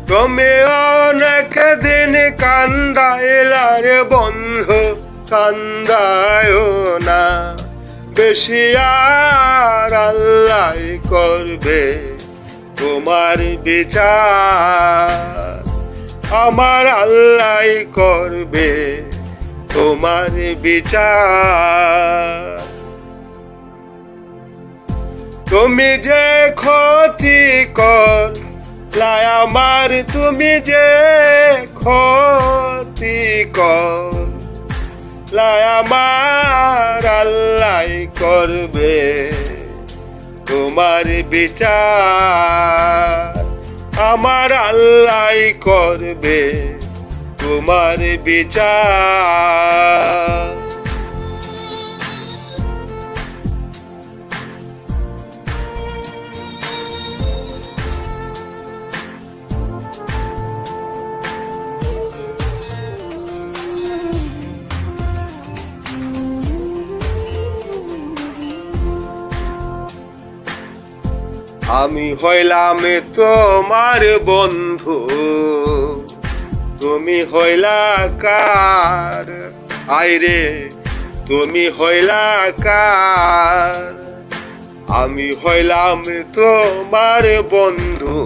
তুমি অনেক দিন কান্দাইলারে বন্ধু, কান্দায় না বেশি, আর আল্লাহ করবে তোমার বিচার। আমার আল্লাহ করবে তোমার বিচার। তুমি যে ক্ষতি করলাই আমার, তুমি যে ক্ষতি করলাই আমার, আল্লাহ করবে তোমার বিচার। আমার আল্লাহ করবে তোমার বিচার। আমি হইলাম তোমার বন্ধু, তুমি হইলা কার? আইরে তুমি হইলা কার? আমি হইলাম তোমার বন্ধু,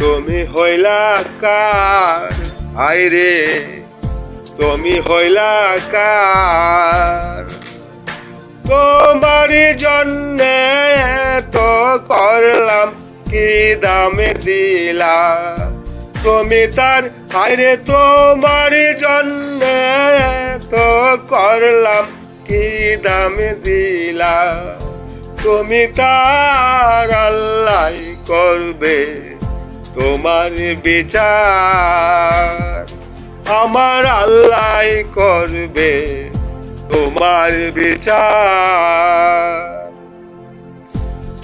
তুমি হইলা কার? আইরে তুমি হইলা কার? তোমার জন্যে তো করলাম কি দামে দিলা তুমি তার, আরে তোমার জন্যে তো করলাম কি দামে দিলা তুমি তার। আল্লাহ করবে তোমার বিচার। আমার আল্লাহ করবে তোমার বিচার।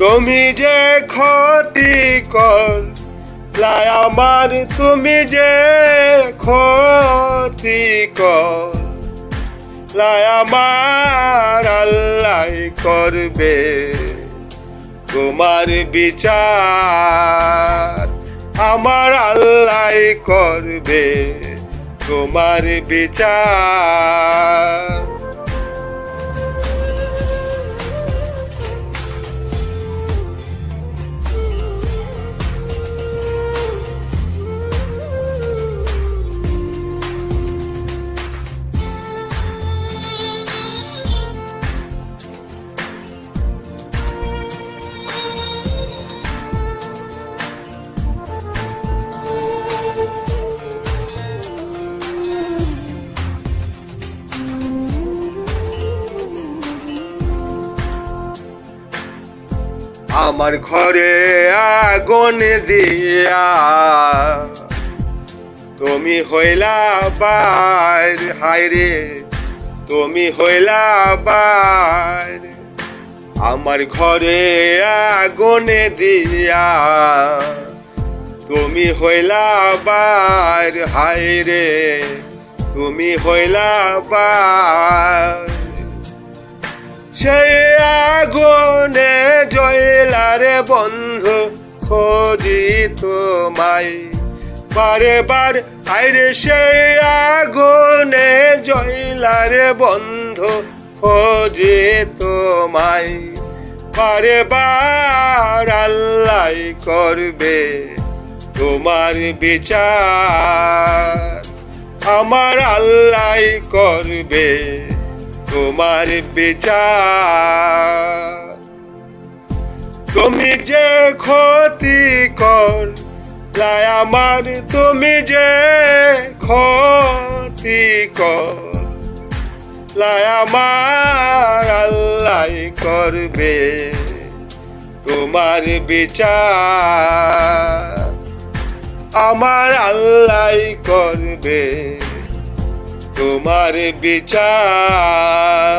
তুমি যে ক্ষতি করলাই আমার, তুমি যে ক্ষতি করলাই আমার, আল্লাহ করবে তোমার বিচার। আমার আল্লাহ করবে তোমার বিচার। আমার ঘরে আগুন দিয়া তুমি হইলা বাইর, হায়রে তুমি হইলা বাইর। আমার ঘরে আগুন দিয়া তুমি হইলা বাইর, হায়রে তুমি হইলা বাইর। সেই আগুনে জয়লারে বন্ধু খোঁজি তোমায় বারে বার, আইরে সেই আগুনে জয়লারে বন্ধু খোঁজি তোমায় বারে বার। আল্লাহ করবে তোমার বিচার। আমার আল্লাহ করবে তোমার বিচার। তুমি যে ক্ষতি করলাই আমার, তুমি যে ক্ষতি করলাই আমার, আল্লাহ করবে তোমার বিচার। আমার আল্লাহ করবে তোমার বিচার।